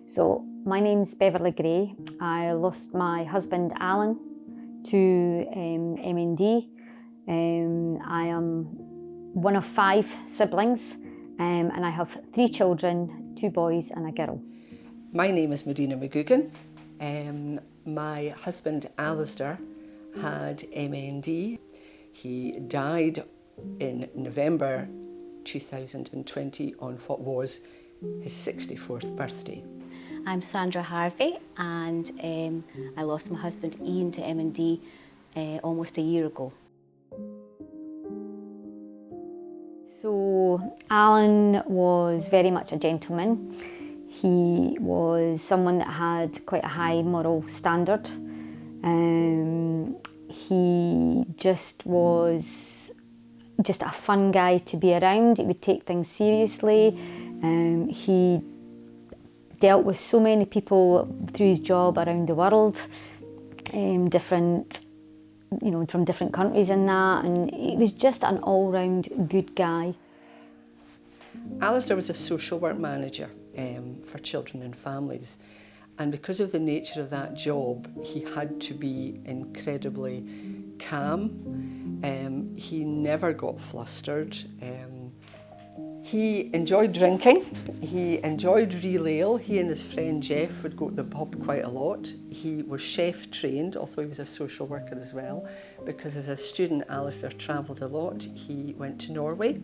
So my name's Beverley Gray. I lost my husband Alan to MND. I am one of 5 siblings and I have 3 children, 2 boys and a girl. My name is Marina McGugan. My husband Alasdair had MND. He died in November 2020 on what was his 64th birthday. I'm Sandra Harvey and I lost my husband Iain to MND almost a year ago. So Alan was very much a gentleman. He was someone that had quite a high moral standard. He just was just a fun guy to be around. He would take things seriously. He dealt with so many people through his job around the world, different, from different countries and that, and he was just an all-round good guy. Alasdair was a social work manager for children and families, and because of the nature of that job, he had to be incredibly calm. He never got flustered. He enjoyed drinking, he enjoyed real ale. He and his friend Jeff would go to the pub quite a lot. He was chef trained, although he was a social worker as well, because as a student Alasdair travelled a lot. He went to Norway,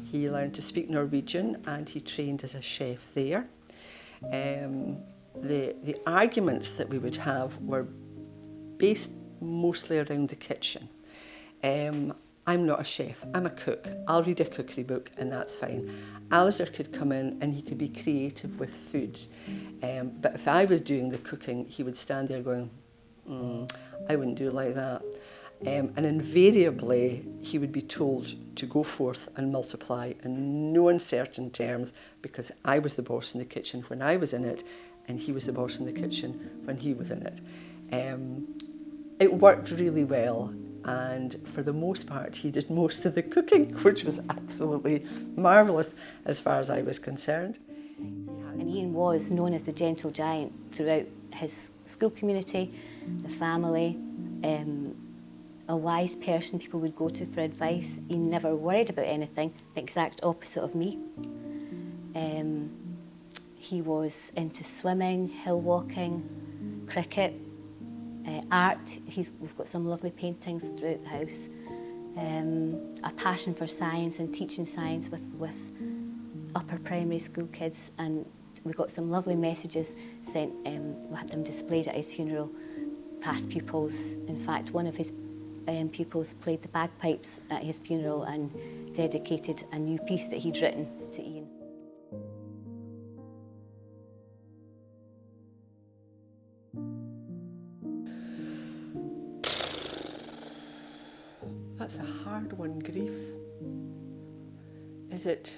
he learned to speak Norwegian and he trained as a chef there. The arguments that we would have were based mostly around the kitchen. I'm not a chef, I'm a cook. I'll read a cookery book and that's fine. Alasdair could come in and he could be creative with food. But if I was doing the cooking, he would stand there going, I wouldn't do it like that. And invariably, he would be told to go forth and multiply in no uncertain terms, because I was the boss in the kitchen when I was in it, and he was the boss in the kitchen when he was in it. It worked really well. And for the most part, he did most of the cooking, which was absolutely marvellous as far as I was concerned. And Iain was known as the gentle giant throughout his school community, the family, a wise person people would go to for advice. He never worried about anything, the exact opposite of me. He was into swimming, hill walking, cricket, art. We've got some lovely paintings throughout the house. A passion for science and teaching science with upper primary school kids, and we got some lovely messages sent. We had them displayed at his funeral, past pupils. In fact, one of his pupils played the bagpipes at his funeral and dedicated a new piece that he'd written to Iain. That's a hard one, grief. Is it?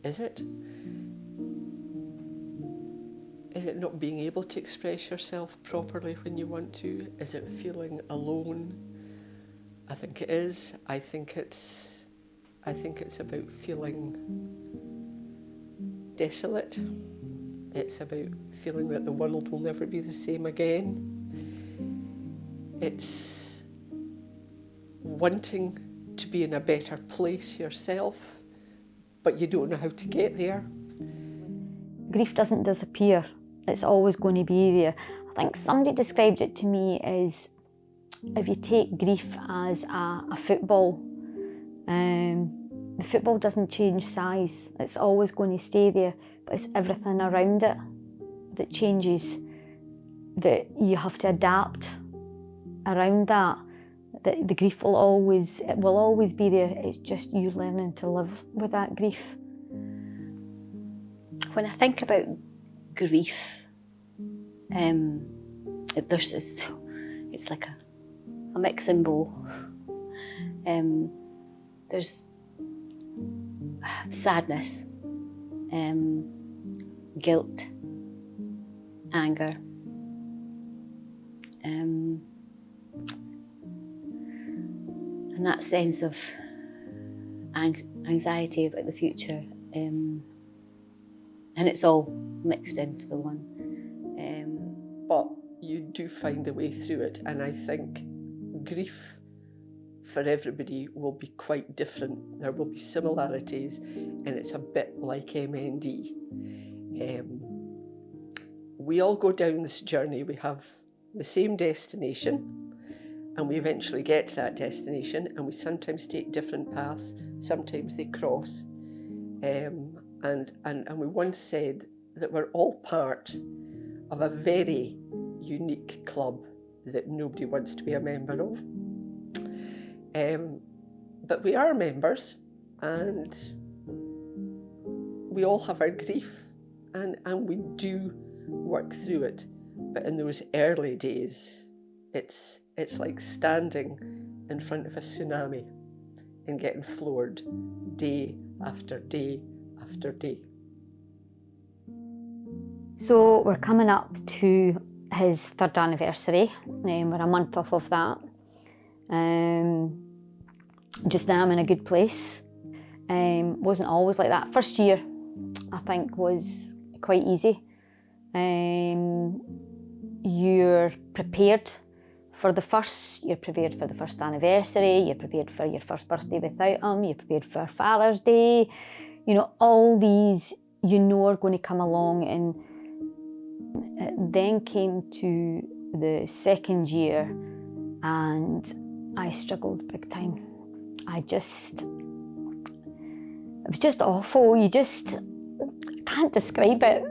Is it not being able to express yourself properly when you want to? Is it feeling alone? I think it is. I think it's about feeling desolate. It's about feeling that the world will never be the same again. It's wanting to be in a better place yourself, but you don't know how to get there. Grief doesn't disappear. It's always going to be there. I think somebody described it to me as if you take grief as a football, the football doesn't change size. It's always going to stay there, but it's everything around it that changes, that you have to adapt around that. The grief will always be there. It's just you learning to live with that grief. When I think about grief, it's like a mixing bowl. There's sadness, guilt, anger, and that sense of anxiety about the future. And it's all mixed into the one. But you do find a way through it, and I think grief for everybody will be quite different. There will be similarities, and it's a bit like MND. We all go down this journey. We have the same destination, and we eventually get to that destination, and we sometimes take different paths, sometimes they cross. And we once said that we're all part of a very unique club that nobody wants to be a member of. But we are members, and we all have our grief, and we do work through it. But in those early days, it's like standing in front of a tsunami and getting floored day after day after day. So we're coming up to his 3rd anniversary. We're a month off of that. Just now I'm in a good place. Wasn't always like that. First year, I think, was quite easy. You're prepared for the first. You're prepared for the 1st anniversary. You're prepared for your 1st birthday without him. You're prepared for Father's Day. You know, all these are going to come along, and it then came to the 2nd year, and I struggled big time. It was just awful. I can't describe it.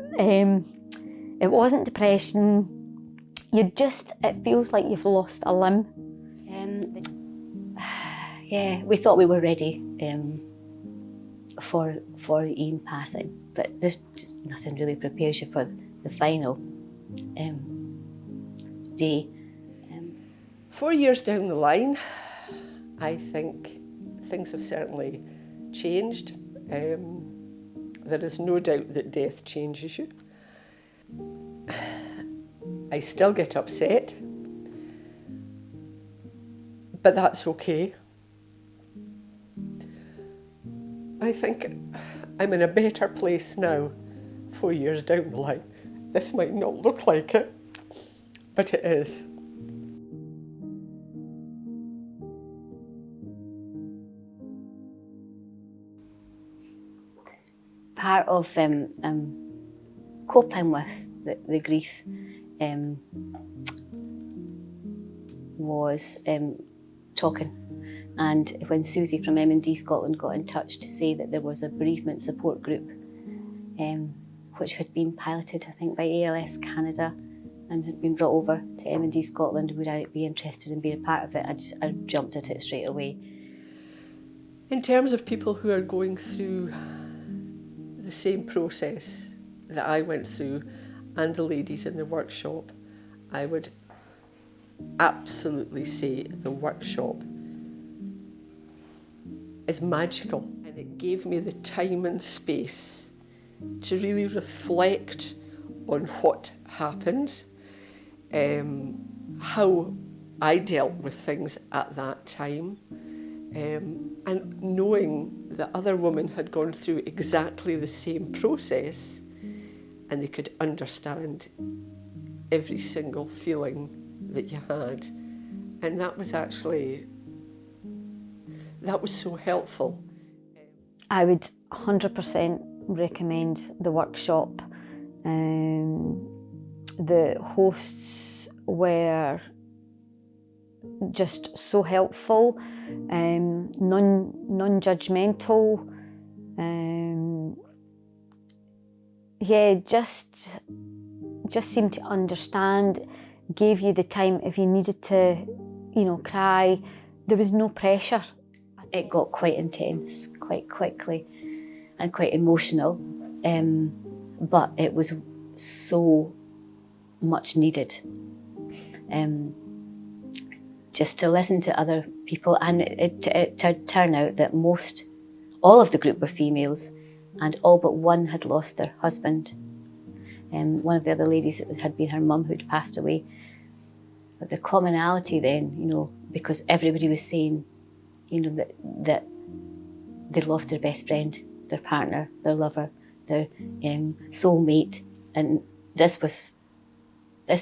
It wasn't depression. It feels like you've lost a limb. Yeah, we thought we were ready for Iain passing, but there's nothing really prepares you for the final day. 4 years down the line, I think things have certainly changed. There is no doubt that death changes you. I still get upset, but that's okay. I think I'm in a better place now, 4 years down the line. This might not look like it, but it is. Part of coping with the grief was talking. And when Susie from MND Scotland got in touch to say that there was a bereavement support group, which had been piloted, I think, by ALS Canada and had been brought over to MND Scotland, would I be interested in being a part of it? I jumped at it straight away. In terms of people who are going through the same process that I went through, and the ladies in the workshop, I would absolutely say the workshop is magical, and it gave me the time and space to really reflect on what happened, how I dealt with things at that time, and knowing that other women had gone through exactly the same process, and they could understand every single feeling that you had. And that was so helpful. I would 100% recommend the workshop. The hosts were just so helpful, non-judgmental. Just seemed to understand, gave you the time if you needed to, cry. There was no pressure. It got quite intense quite quickly and quite emotional, but it was so much needed. Just to listen to other people, and it turned out that all of the group were females, and all but one had lost their husband. One of the other ladies, it had been her mum who'd passed away. But the commonality then, because everybody was saying, that they'd lost their best friend, their partner, their lover, their soulmate, and this was how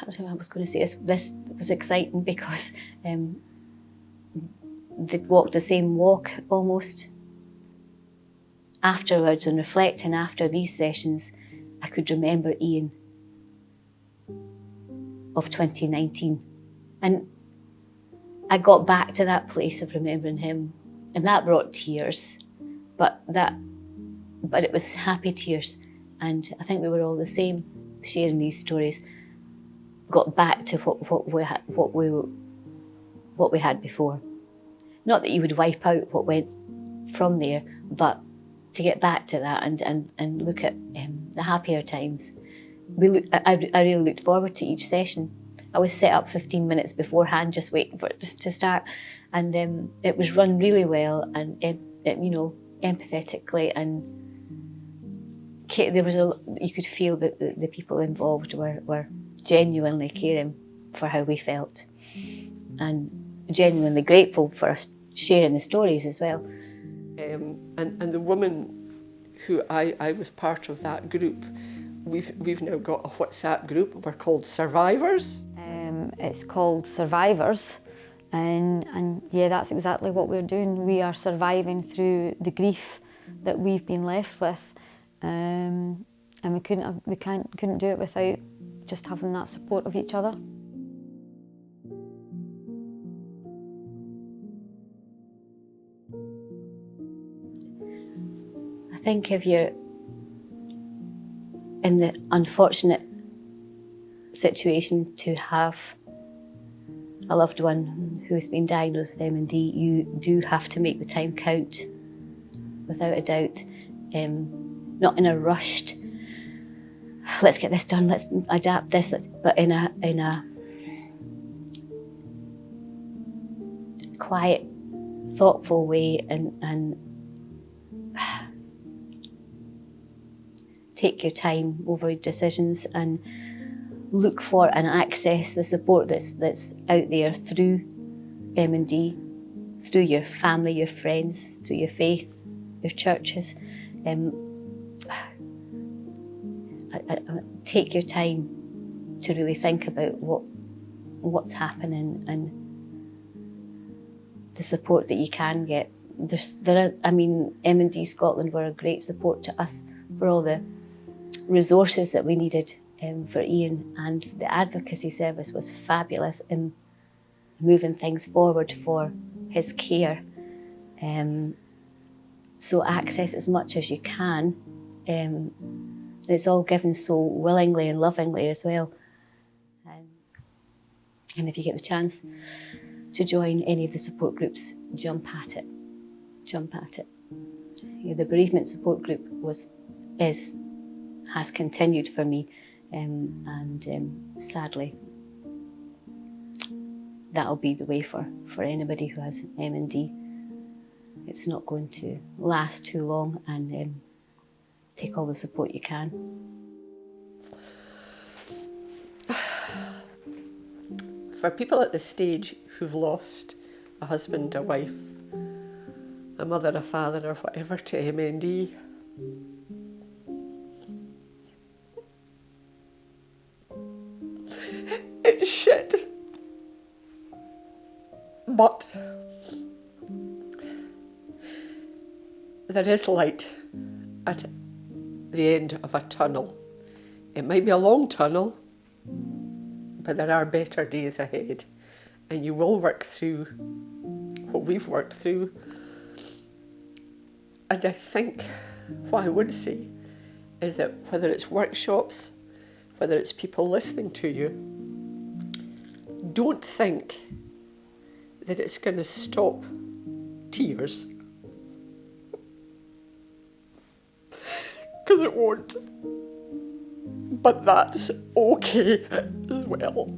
do I was going to say this was exciting because they'd walked the same walk almost. Afterwards, and reflecting after these sessions, I could remember Iain of 2019, and I got back to that place of remembering him, and that brought tears, but it was happy tears, and I think we were all the same, sharing these stories. Got back to what we had before. Not that you would wipe out what went from there, but to get back to that and look at the happier times. I really looked forward to each session. I was set up 15 minutes beforehand, just waiting for it to start, and it was run really well and empathetically, and there was you could feel that the people involved were genuinely caring for how we felt, and genuinely grateful for us sharing the stories as well. And the woman who I was part of that group, we've now got a WhatsApp group. We're called Survivors. It's called Survivors, and yeah, that's exactly what we're doing. We are surviving through the grief that we've been left with, and we couldn't do it without just having that support of each other. I think if you're in the unfortunate situation to have a loved one who has been diagnosed with MND, you do have to make the time count, without a doubt. Not in a rushed, let's get this done, let's adapt this, but in a quiet, thoughtful way, and take your time over decisions and look for and access the support that's out there through MND, through your family, your friends, through your faith, your churches. Take your time to really think about what's happening and the support that you can get. MND Scotland were a great support to us for all the resources that we needed for Iain, and the advocacy service was fabulous in moving things forward for his care. So access as much as you can. It's all given so willingly and lovingly as well. And if you get the chance to join any of the support groups, jump at it. Jump at it. The bereavement support group has continued for me, and sadly that'll be the way for anybody who has MND. It's not going to last too long, and take all the support you can. For people at this stage who've lost a husband, a wife, a mother, a father, or whatever to MND, it's shit. But there is light at the end of a tunnel. It might be a long tunnel, but there are better days ahead, and you will work through what we've worked through. And I think what I would say is that whether it's workshops, whether it's people listening to you, don't think that it's going to stop tears, because it won't. But that's okay as well.